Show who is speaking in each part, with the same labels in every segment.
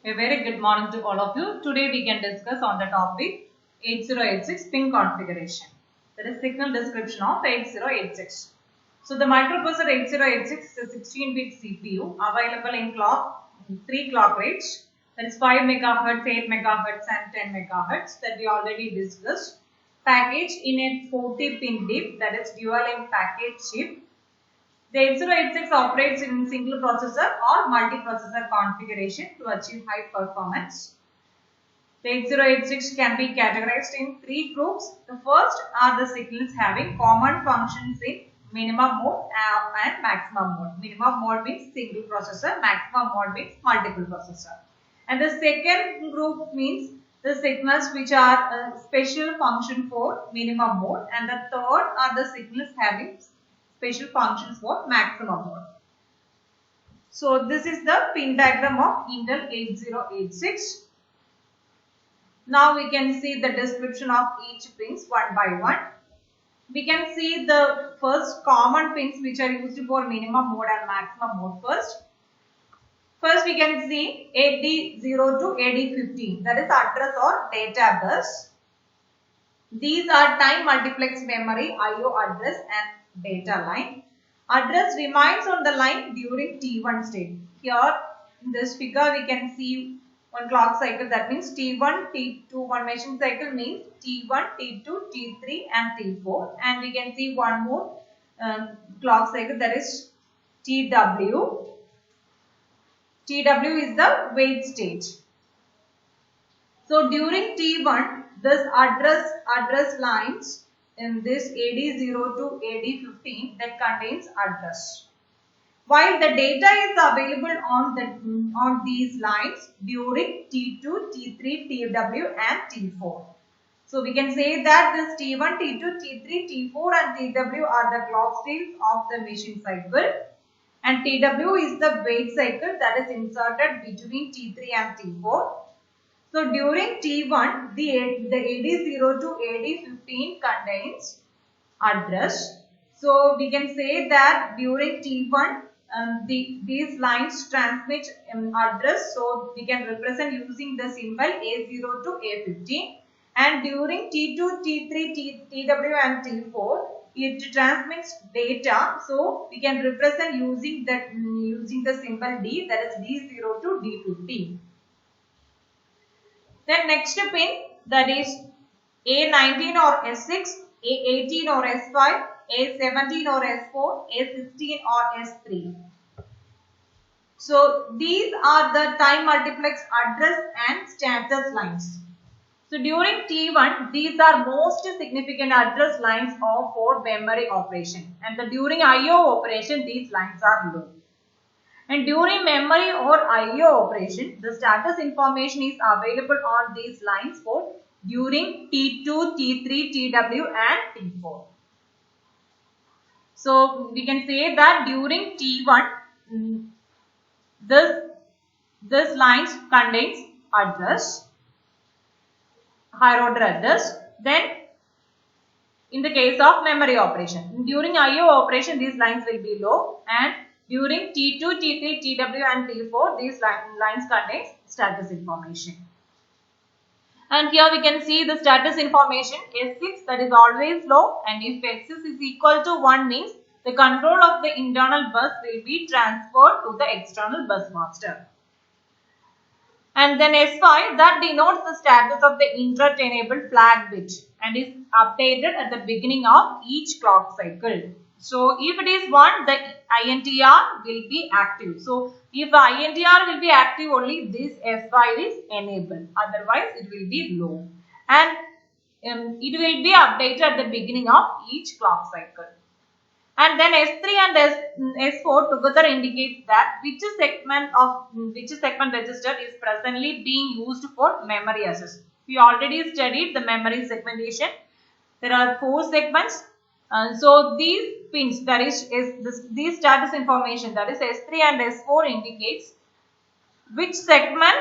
Speaker 1: A very good morning to all of you. Today we can discuss on the topic 8086 pin configuration. That is signal description of 8086. So the microprocessor 8086 is a 16-bit CPU available in 3 clock rates. That is 5 MHz, 8 MHz and 10 MHz that we already discussed. Packaged in a 40-pin DIP, that is dual-in package chip. The 8086 operates in single processor or multiprocessor configuration to achieve high performance. The 8086 can be categorized in 3 groups. The first are the signals having common functions in minimum mode and maximum mode. Minimum mode means single processor, maximum mode means multiple processor. And the second group means the signals which are a special function for minimum mode, and the third are the signals having special functions for maximum mode. So this is the pin diagram of Intel 8086. Now we can see the description of each pins one by one. We can see the first common pins which are used for minimum mode and maximum mode first. First we can see AD0 to AD15, that is address or data bus. These are time multiplex memory IO address and data line. Address remains on the line during T1 state. Here in this figure we can see one clock cycle, that means T1, T2, one machine cycle means T1, T2, T3 and T4, and we can see one more clock cycle, that is TW. TW is the wait stage. So during T1, this address lines in this AD0 to AD15 that contains address. While the data is available on these lines during T2, T3, TW and T4. So we can say that this T1, T2, T3, T4 and TW are the clock stages of the machine cycle, and TW is the wait cycle that is inserted between T3 and T4. So during T1, the AD0 to AD15 contains address. So we can say that during T1, these lines transmit address. So we can represent using the symbol A0 to A15. And during T2, T3, TW and T4, it transmits data. So we can represent using the symbol D, that is D0 to D15. Then next pin, that is A19 or S6, A18 or S5, A17 or S4, A16 or S3. So these are the time multiplex address and status lines. So during T1, these are most significant address lines for memory operation, and during IO operation these lines are low. And during memory or IO operation, the status information is available on these lines for during T2, T3, TW and T4. So we can say that during T1, this lines contains address, higher order address. Then in the case of memory operation, during IO operation these lines will be low, and during T2, T3, TW and T4, these lines contain status information. And here we can see the status information S6, that is always low, and if X6 is equal to 1 means the control of the internal bus will be transferred to the external bus master. And then S5, that denotes the status of the interrupt enabled flag bit and is updated at the beginning of each clock cycle. So if it is 1, the INTR will be active. So if the INTR will be active, only this S5 is enabled. Otherwise it will be low. And it will be updated at the beginning of each clock cycle. And then S3 and S4 together indicate that which segment register is presently being used for memory access. We already studied the memory segmentation. There are 4 segments. So these pins, that is these status information, that is S3 and S4 indicates which segment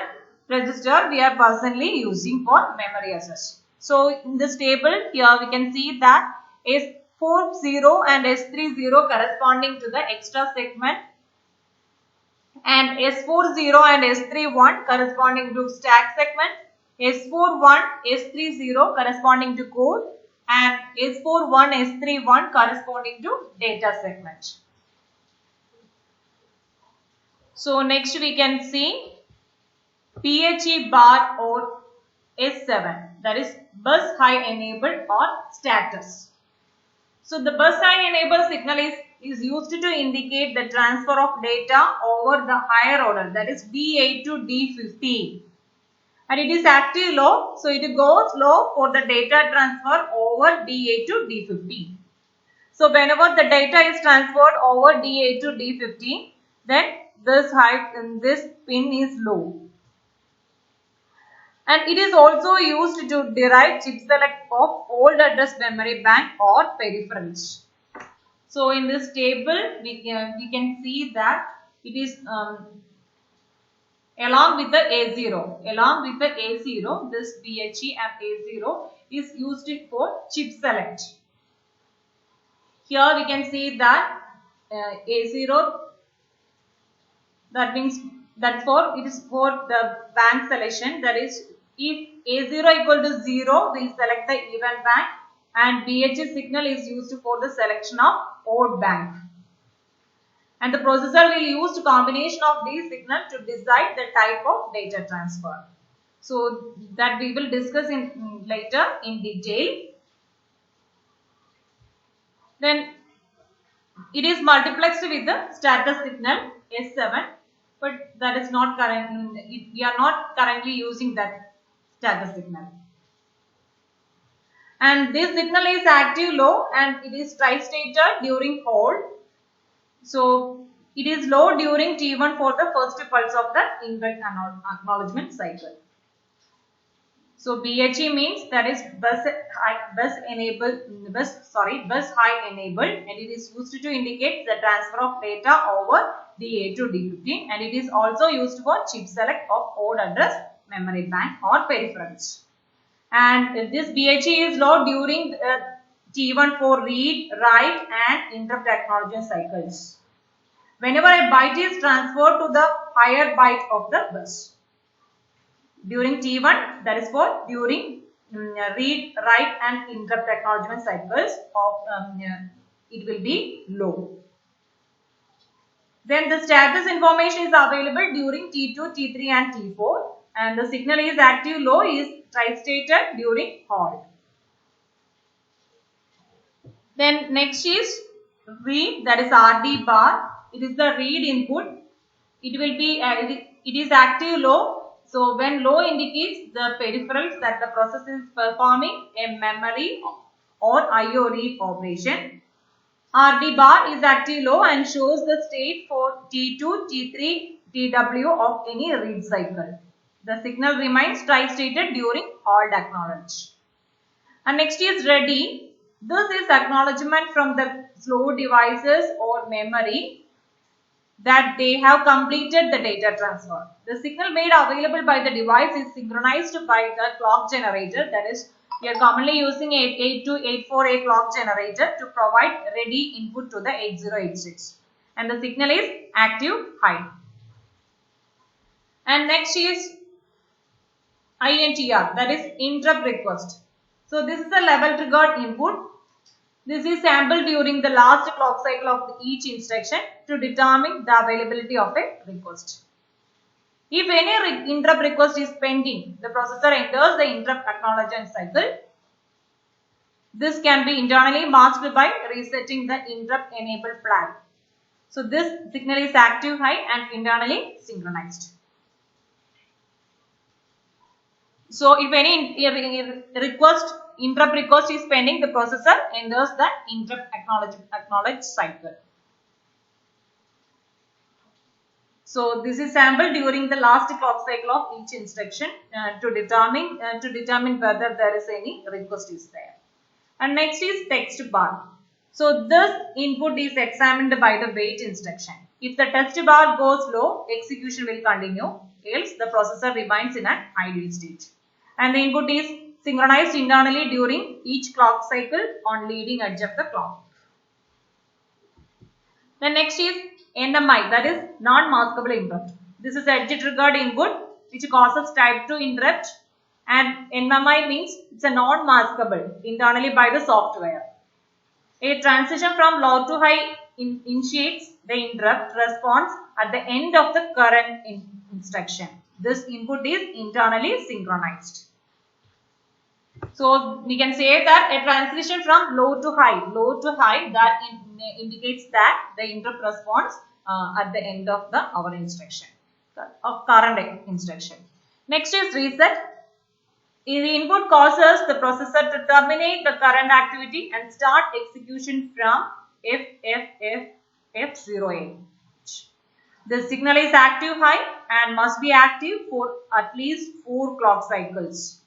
Speaker 1: register we are presently using for memory access. So in this table here we can see that S40 and S30 corresponding to the extra segment and S40 and S31 corresponding to stack segment, S41, S30 corresponding to code, and S41, S31 corresponding to data segment. So next we can see PHE bar or S7, that is bus high enabled or status. So the bus high enabled signal is used to indicate the transfer of data over the higher order, that is D8 to D15. And it is active low, so it goes low for the data transfer over D8 to D15. So whenever the data is transferred over D8 to D15, then this pin is low. And it is also used to derive chip select of old address memory bank or peripherals. So in this table, we can see that it is along with the A0, this PHE and A0 is used for chip select. Here we can see that A0, that means it is for the bank selection, that is if A0 equal to 0, we will select the even bank, and BHE signal is used for the selection of odd bank. And the processor will use combination of these signals to decide the type of data transfer. So that we will discuss later in detail. Then it is multiplexed with the status signal S7, but that is not current. We are not currently using that status signal. And this signal is active low and it is tri-stated during hold. So it is low during T1 for the first pulse of the interrupt acknowledgement cycle. So BHE means that is bus high enabled, and it is used to indicate the transfer of data over D8 to D15, and it is also used for chip select of odd address memory bank or peripherals. And this BHE is low during T1 for read, write and interrupt acknowledgement cycles. Whenever a byte is transferred to the higher byte of the bus. During T1, that is for during read, write and interrupt acknowledgement cycles of it will be low. Then the status information is available during T2, T3 and T4, and the signal is active low is tri-stated during hold. Then next is read, that is RD bar. It is the read input. It will be it is active low. So when low indicates the peripherals that the process is performing a memory or IO read operation. RD bar is active low and shows the state for T2, T3, TW of any read cycle. The signal remains tri-stated during hold acknowledge. And next is ready. This is acknowledgement from the slow devices or memory that they have completed the data transfer. The signal made available by the device is synchronized by the clock generator, that is we are commonly using 8284A clock generator to provide ready input to the 8086, and the signal is active high. And next is INTR, that is interrupt request. So this is a level triggered input. This is sampled during the last clock cycle of each instruction to determine the availability of a request. If any interrupt request is pending, the processor enters the interrupt acknowledgement cycle. This can be internally masked by resetting the interrupt enabled flag. So this signal is active high and internally synchronized. So if any interrupt request is pending, the processor enters the interrupt acknowledge cycle. So this is sampled during the last clock cycle of each instruction to determine whether there is any request is there. And next is text bar. So this input is examined by the wait instruction. If the text bar goes low, execution will continue, else the processor remains in an idle state. And the input is synchronized internally during each clock cycle on leading edge of the clock. The next is NMI, that is non-maskable interrupt. This is edge triggered input which causes type 2 interrupt, and NMI means it's a non-maskable internally by the software. A transition from low to high initiates the interrupt response at the end of the current instruction. This input is internally synchronized. So we can say that a transition from low to high that indicates that the interrupt response at the end of our instruction, of current instruction. Next is reset. The input causes the processor to terminate the current activity and start execution from F0H. The signal is active high and must be active for at least 4 clock cycles.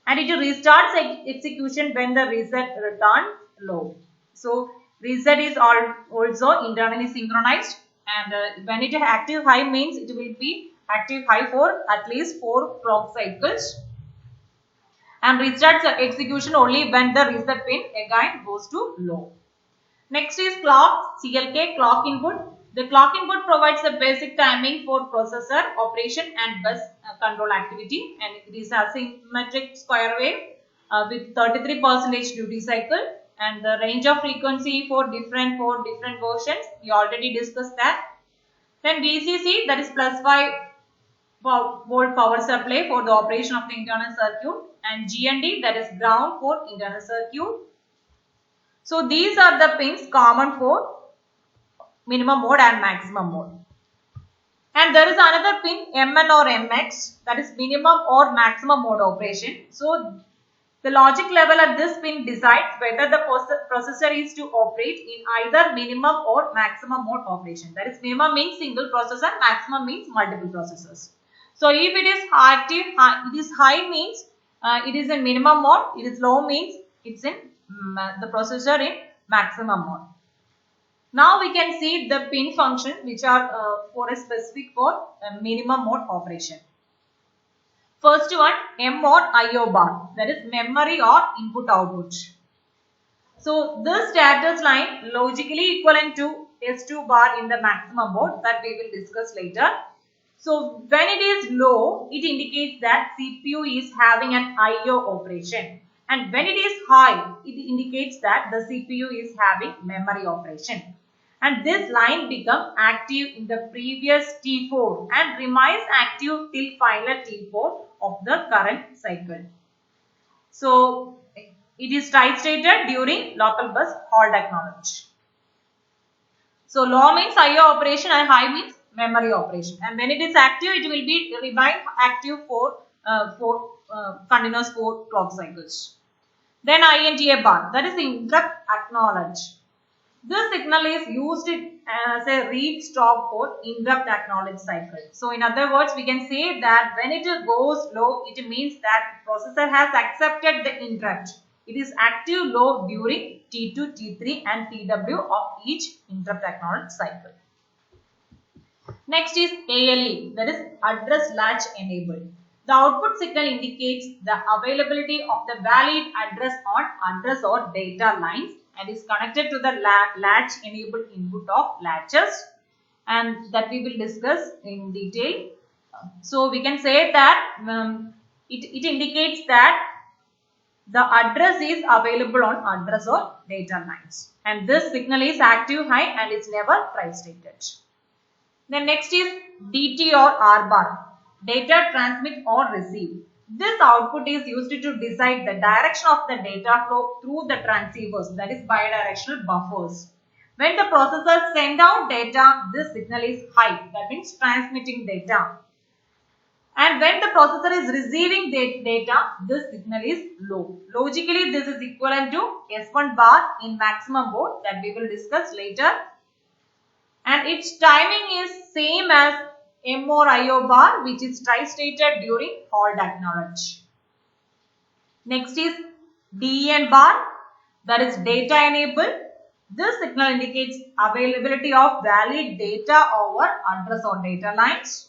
Speaker 1: And it restarts execution when the reset returns low. So reset is also internally synchronized, and when it is active high means it will be active high for at least 4 clock cycles, and restarts execution only when the reset pin again goes to low. Next is clock, CLK, clock input. The clock input provides the basic timing for processor operation and bus control activity, and it is a symmetric square wave with 33% duty cycle, and the range of frequency for different versions we already discussed that. Then VCC, that is plus 5 volt power supply for the operation of the internal circuit, and GND, that is ground for internal circuit. So these are the pins common for minimum mode and maximum mode. And there is another pin MN or MX, that is minimum or maximum mode operation. So the logic level at this pin decides whether the processor is to operate in either minimum or maximum mode operation. That is, minimum means single processor, maximum means multiple processors. So if it is active, it is high means it is in minimum mode, it is low means it's in the processor in maximum mode. Now we can see the pin function which are for a specific for minimum mode operation. First one, M or IO bar, that is memory or input output. So this status line logically equivalent to S2 bar in the maximum mode that we will discuss later. So when it is low, it indicates that CPU is having an IO operation, and when it is high, it indicates that the CPU is having memory operation. And this line becomes active in the previous T4 and remains active till final T4 of the current cycle. So it is type-stated during local bus hold acknowledge. So low means IO operation and high means memory operation. And when it is active, it will be remain active for continuous 4 clock cycles. Then INTA bar, that is interrupt acknowledge. This signal is used as a read stop for interrupt acknowledge cycle. So in other words, we can say that when it goes low, it means that processor has accepted the interrupt. It is active low during T2, T3 and TW of each interrupt acknowledge cycle. Next is ALE, that is address latch enabled. The output signal indicates the availability of the valid address on address or data lines and is connected to the latch enabled input of latches, and that we will discuss in detail. So we can say that it indicates that the address is available on address or data lines, and this signal is active high and it's never tri-stated. The next is DT or R bar, data transmit or receive. This output is used to decide the direction of the data flow through the transceivers, that is bidirectional buffers. When the processor sends out data, this signal is high, that means transmitting data. And when the processor is receiving data, this signal is low. Logically, this is equivalent to S1 bar in maximum mode that we will discuss later. And its timing is same as M or IO bar, which is tri-stated during hold acknowledge. Next is DEN bar, that is data enabled. This signal indicates availability of valid data over address or data lines.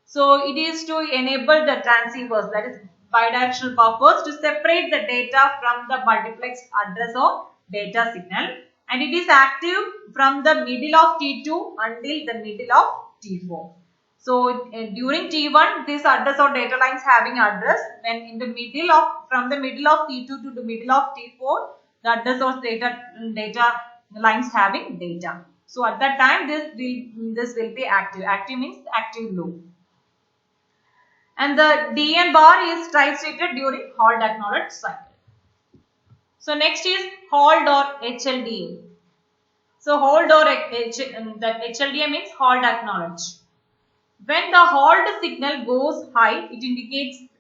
Speaker 1: So it is to enable the transceivers, that is bidirectional buffers, to separate the data from the multiplex address or data signal. and it is active from the middle of T2 until the middle of T4. So during T1, this address or data lines having address. When in the middle of from the middle of T2 to the middle of T4, the address or data lines having data. So at that time, this will be active. Active means active low. And the DN bar is tri-stated during hold acknowledge cycle. So next is hold or HLDA. So hold or that HLDA means hold acknowledge. When the hold signal goes high, it indicates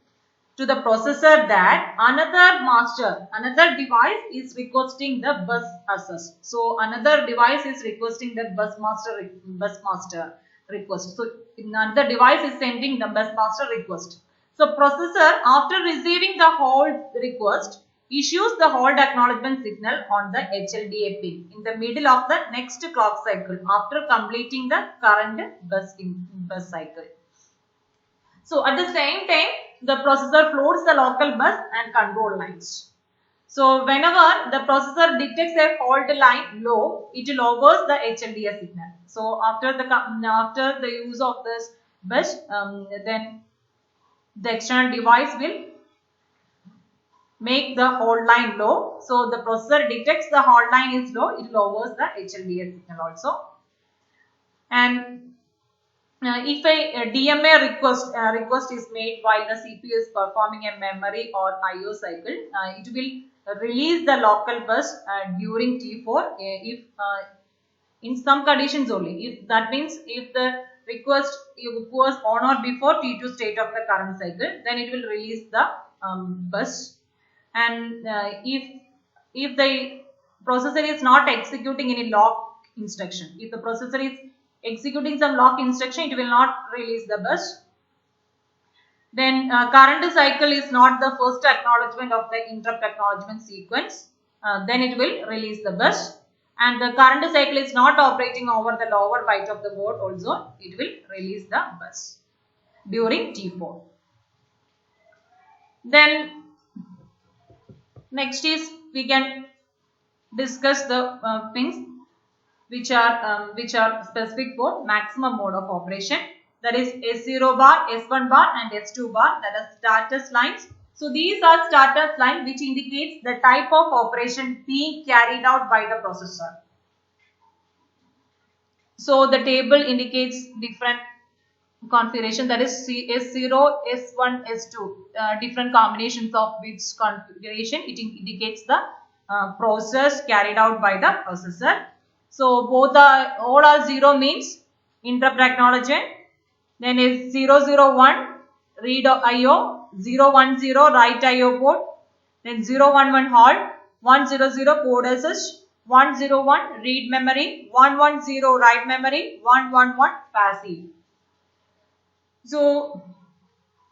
Speaker 1: to the processor that another device is requesting the bus access. So another device is requesting the bus master request. So another device is sending the bus master request. So processor, after receiving the hold request, issues the hold acknowledgement signal on the HLDA pin in the middle of the next clock cycle after completing the current bus cycle. So at the same time, the processor floats the local bus and control lines. So whenever the processor detects a fault line low, it lowers the HLDA signal. So after the use of this bus, then the external device will make the hold line low. So the processor detects the hold line is low, it lowers the HLDA signal also. And if a DMA request is made while the CPU is performing a memory or IO cycle, it will release the local bus during T4 if in some conditions only. If that means if the request was on or before T2 state of the current cycle, then it will release the bus. And if the processor is not executing any lock instruction, if the processor is executing some lock instruction, it will not release the bus. Then current cycle is not the first acknowledgement of the interrupt acknowledgement sequence, then it will release the bus. And the current cycle is not operating over the lower byte of the board also, it will release the bus during T4. Then next is we can discuss the pins which are specific for maximum mode of operation, that is S0 bar, S1 bar and S2 bar, that is status lines. So these are status lines which indicates the type of operation being carried out by the processor. So the table indicates different configuration, that is S0, S1, S2, different combinations of bits configuration. It indicates the process carried out by the processor. So all are 0 means interrupt acknowledgement. Then is 001 read IO, 010 write IO port, then 011 halt, 100 code access, 101 read memory, 110 write memory, 111 passive. So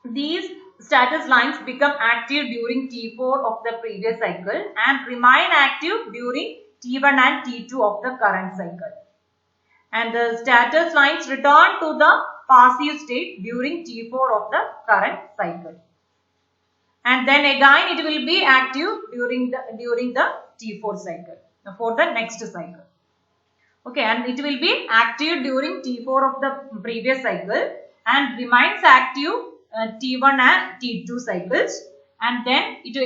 Speaker 1: these status lines become active during T4 of the previous cycle and remain active during T1 and T2 of the current cycle. And the status lines return to the passive state during T4 of the current cycle. And then again it will be active during the T4 cycle for the next cycle. Okay, and it will be active during T4 of the previous cycle and remains active T1 and T2 cycles, and then it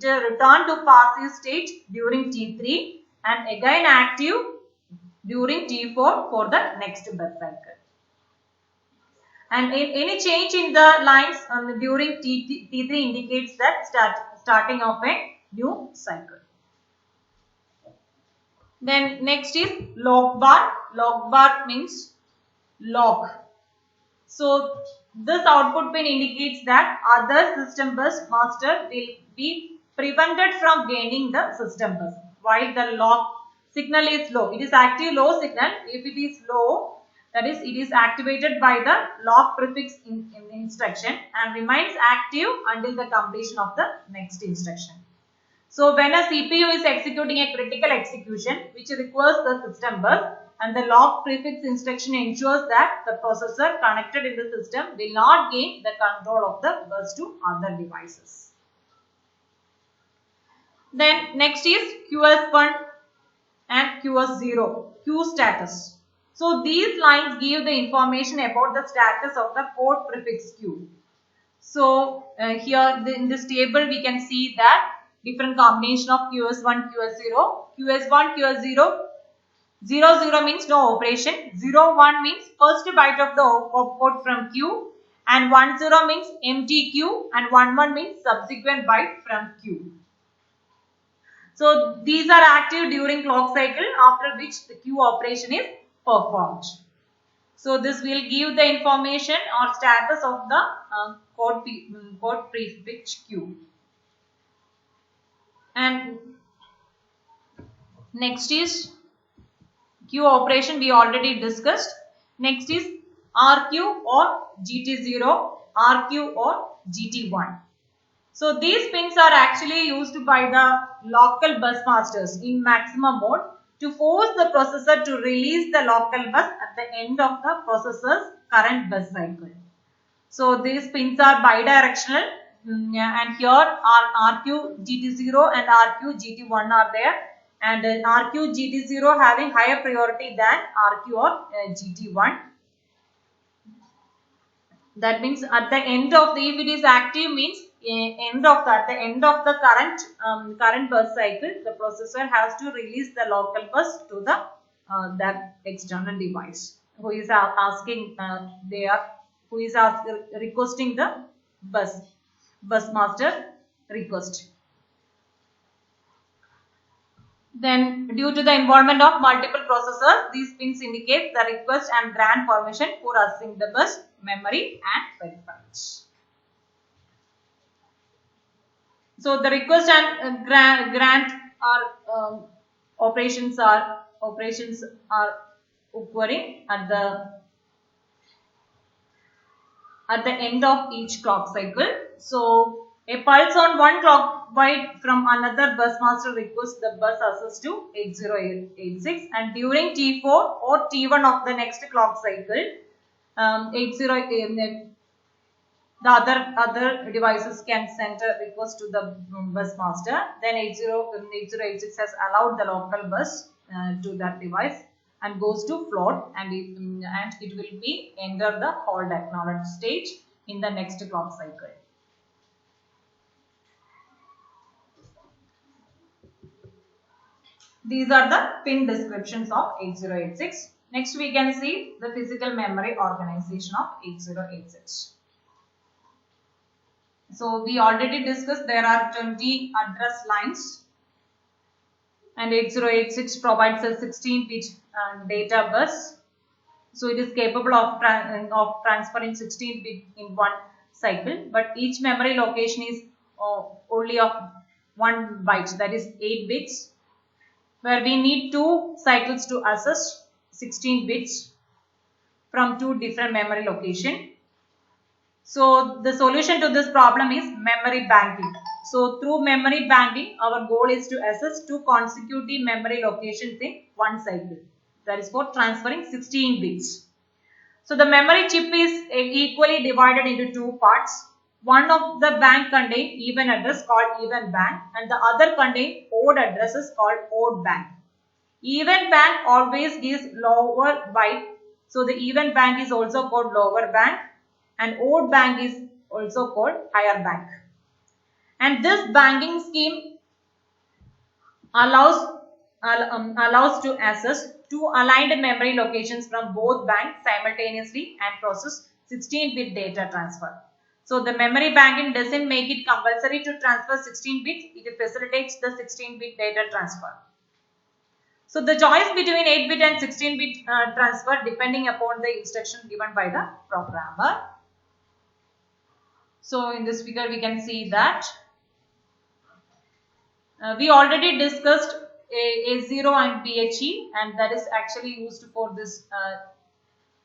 Speaker 1: return to passive state during T3 and again active during T4 for the next bus cycle. And any change in the lines during T3 indicates that starting of a new cycle. Then next is lock bar. Lock bar means lock. So this output pin indicates that other system bus master will be prevented from gaining the system bus while the lock signal is low. It is active low signal. If it is low, that is, it is activated by the lock prefix instruction and remains active until the completion of the next instruction. So when a CPU is executing a critical execution which requires the system bus, and the lock prefix instruction ensures that the processor connected in the system will not gain the control of the bus to other devices. Then next is QS1 and QS0, Q status. So these lines give the information about the status of the port prefix Q. So here in this table we can see that different combination of QS1, QS0. QS1, QS0, 00 means no operation, 01 means first byte of the port from Q, and 10 means empty Q, and 11 means subsequent byte from Q. So these are active during clock cycle, after which the Q operation is performed. So this will give the information or status of the code prefix Q. And next is Q operation we already discussed. Next is RQ or GT0, RQ or GT1. So these pins are actually used by the local bus masters in maximum mode to force the processor to release the local bus at the end of the processor's current bus cycle. So these pins are bidirectional, and here are RQ GT0 and RQ GT1 are there, and RQ GT0 having higher priority than RQ or GT1. That means at the end of the, if it is active means at the end of the current bus cycle, the processor has to release the local bus to the that external device who is requesting the bus master request. Then due to the involvement of multiple processors, these pins indicate the request and grant permission for accessing the bus, memory and peripherals. So the request and grant are operations are occurring at the end of each clock cycle. So a pulse on one clock byte from another bus master requests the bus access to 8086, and during T4 or T1 of the next clock cycle, the other devices can send a request to the bus master. Then 8086 has allowed the local bus to that device and goes to float, and it will be enter the hold acknowledge stage in the next clock cycle. These are the pin descriptions of 8086. Next we can see the physical memory organization of 8086. So we already discussed there are 20 address lines, and 8086 provides a 16-bit data bus. So it is capable of transferring 16-bit in one cycle, but each memory location is only of 1 byte, that is 8 bits, where we need 2 cycles to access 16 bits from 2 different memory locations. So the solution to this problem is memory banking. So through memory banking, our goal is to access 2 consecutive memory locations in one cycle. That is for transferring 16 bits. So the memory chip is equally divided into 2 parts. One of the bank contains even address called even bank, and the other contains odd addresses called odd bank. Even bank always gives lower byte, so the even bank is also called lower bank, and odd bank is also called higher bank. And this banking scheme allows to access 2 aligned memory locations from both banks simultaneously and process 16-bit data transfer. So the memory banking doesn't make it compulsory to transfer 16 bits, it facilitates the 16-bit data transfer. So the choice between 8-bit and 16-bit transfer depending upon the instruction given by the programmer. So in this figure we can see that we already discussed A0 and BHE, and that is actually used for this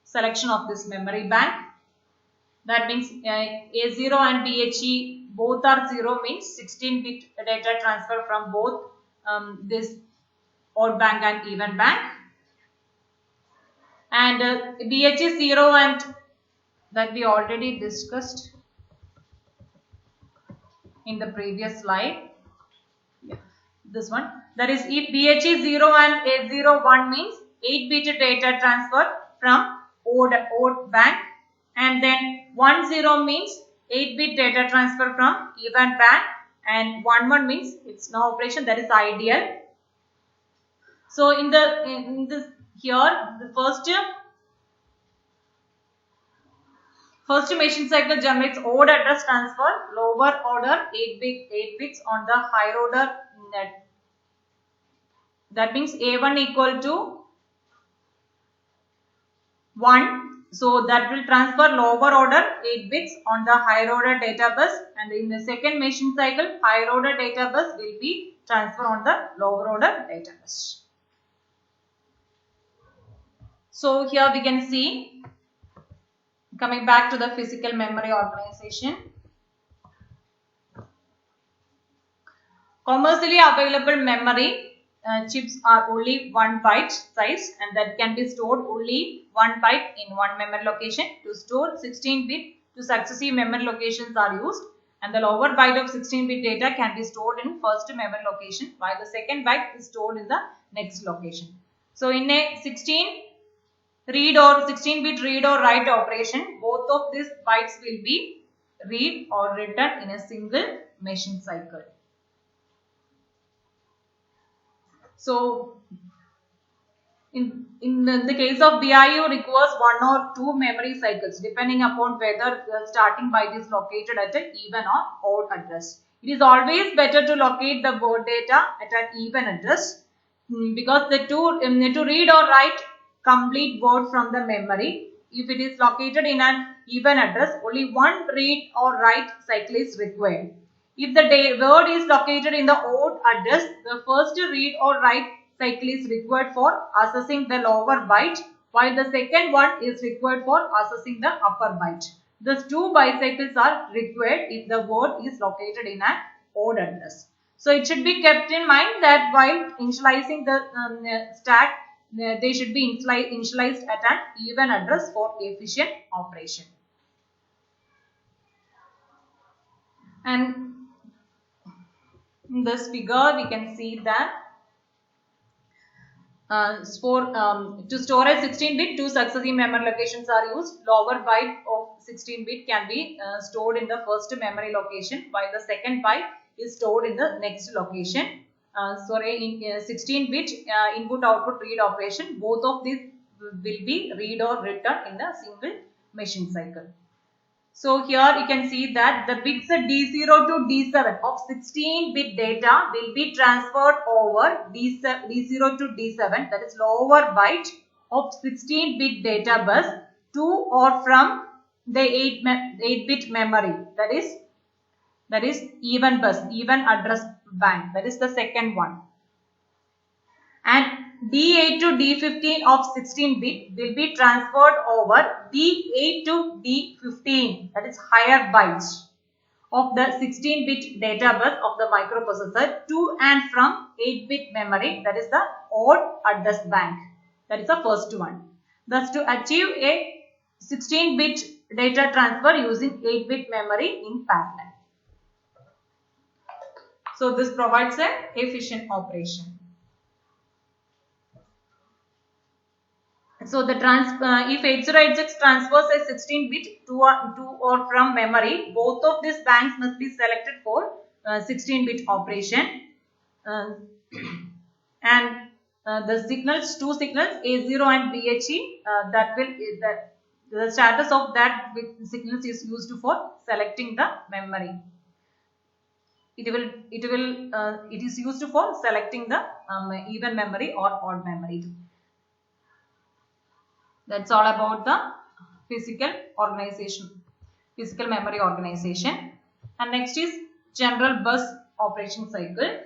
Speaker 1: selection of this memory bank. That means A0 and BHE both are 0 means 16-bit data transfer from both this odd bank and even bank. And BHE 0 and that we already discussed in the previous slide. Yeah. this one. That is, if BHE 0 and A0 1 means 8-bit data transfer from odd bank, and then 1 0 means 8-bit data transfer from even bank, and 1 1 means it's no operation, that is ideal. So in this here, the first machine cycle generates odd address transfer, lower order 8 bits on the higher order net. That means A1 equal to 1. So that will transfer lower order 8 bits on the higher order data bus, and in the second machine cycle, higher order data bus will be transferred on the lower order data bus. So here we can see, coming back to the physical memory organization. Commercially available memory chips are only 1 byte size, and that can be stored only 1 byte in one memory location. To store 16-bit to successive memory locations are used, and the lower byte of 16-bit data can be stored in first memory location, while the second byte is stored in the next location. So in a 16-bit read or write operation, both of these bytes will be read or written in a single machine cycle. So in the case of BIO requires 1 or 2 memory cycles depending upon whether the starting byte is located at an even or odd address. It is always better to locate the word data at an even address because to read or write complete word from the memory, if it is located in an even address, only one read or write cycle is required. If the word is located in the odd address, the first read or write cycle is required for accessing the lower byte, while the second one is required for accessing the upper byte. Thus, 2 bicycles are required if the word is located in an odd address. So, it should be kept in mind that while initializing the stack, they should be initialized at an even address for efficient operation. And in this figure, we can see that to store a 16-bit, 2 successive memory locations are used. Lower byte of 16-bit can be stored in the first memory location, while the second byte is stored in the next location. In 16-bit input-output read operation, both of these will be read or written in the single machine cycle. So here you can see that the bits D0 to D7 of 16-bit data will be transferred over D0 to D7, that is lower byte of 16-bit data bus to or from the 8-bit memory, that is even bus, even address bank, that is the second one. And D8 to D15 of 16-bit will be transferred over D8 to D15, that is higher bytes of the 16-bit data bus of the microprocessor to and from 8-bit memory, that is the odd address bank, that is the first one. Thus, to achieve a 16-bit data transfer using 8-bit memory in parallel. So, this provides an efficient operation. So, the if 8086 transfers a 16-bit to or from memory, both of these banks must be selected for 16-bit operation. And the signals, 2 signals A0 and BHE, the status of that signals is used for selecting the memory. It is used for selecting the even memory or odd memory. That's all about the physical memory organization. And next is general bus operation cycle.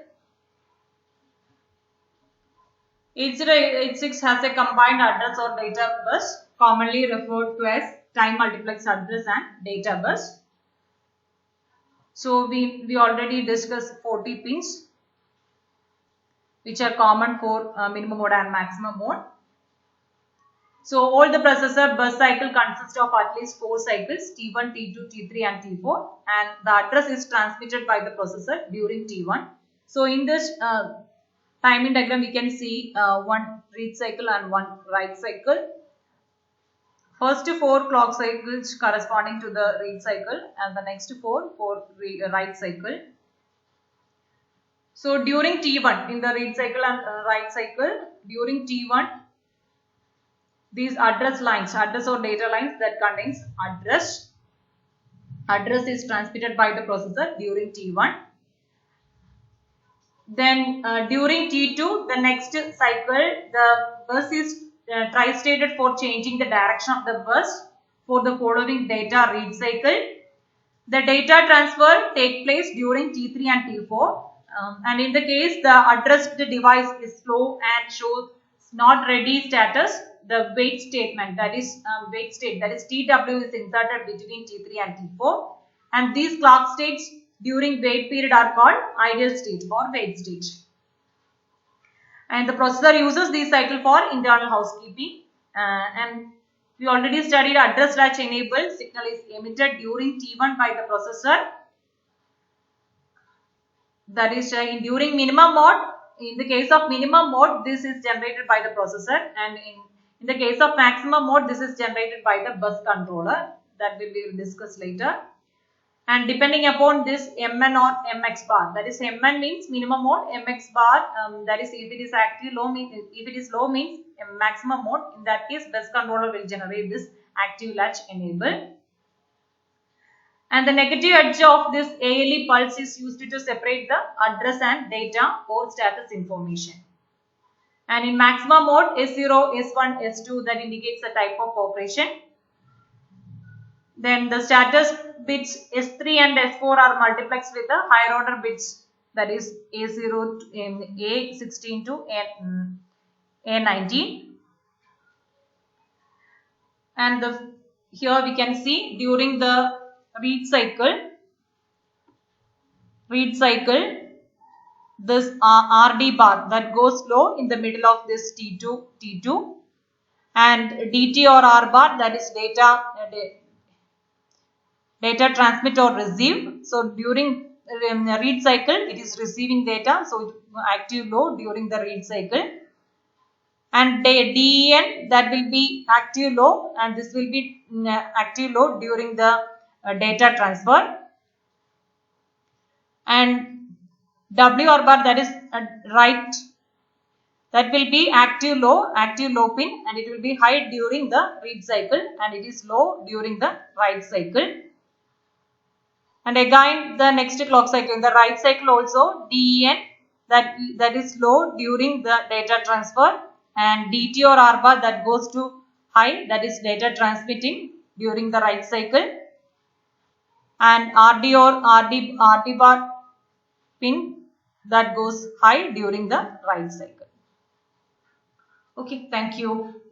Speaker 1: 8086 has a combined address or data bus, commonly referred to as time multiplex address and data bus. So we already discussed 40 pins, which are common for minimum mode and maximum mode. So all the processor bus cycle consists of at least 4 cycles, T1, T2, T3 and T4, and the address is transmitted by the processor during T1. So in this timing diagram, we can see one read cycle and one write cycle. First 4 clock cycles corresponding to the read cycle, and the next 4 for write cycle. So during T1, in the read cycle and write cycle, during T1, these address lines, address or data lines that contains address is transmitted by the processor during T1. Then during T2, the next cycle, the bus is tri-stated for changing the direction of the bus for the following data read cycle. The data transfer take place during T3 and T4. And in the case the addressed device is slow and shows not ready status, the wait statement, that is wait state, that is TW, is inserted between T3 and T4. And these clock states during wait period are called idle state or wait state. And the processor uses this cycle for internal housekeeping. And we already studied address latch enabled signal is emitted during T1 by the processor. That is during minimum mode. In the case of minimum mode, this is generated by the processor, and in the case of maximum mode, this is generated by the bus controller. That will be discussed later. And depending upon this MN or MX bar, that is MN means minimum mode, MX bar, that is if it is active low means, if it is low means maximum mode. In that case, bus controller will generate this active latch enable. And the negative edge of this ALE pulse is used to separate the address and data or status information. And in maximum mode, S0, S1, S2, that indicates the type of operation. Then the status bits S3 and S4 are multiplexed with the higher order bits, that is A0 to A16 to A19. And here we can see during the read cycle, this RD bar that goes low in the middle of this T2, and DT or R bar, that is data transmit or receive. So during read cycle, it is receiving data, so it active low during the read cycle. And DEN, that will be active low, and this will be active low during the data transfer. And WR bar, that is write, that will be active low pin, and it will be high during the read cycle, and it is low during the write cycle. And again the next clock cycle, in the write cycle also, DEN, that is low during the data transfer, and DT or R bar, that goes to high, that is data transmitting during the write cycle. And RD or RD bar pin, that goes high during the write cycle. Okay, thank you.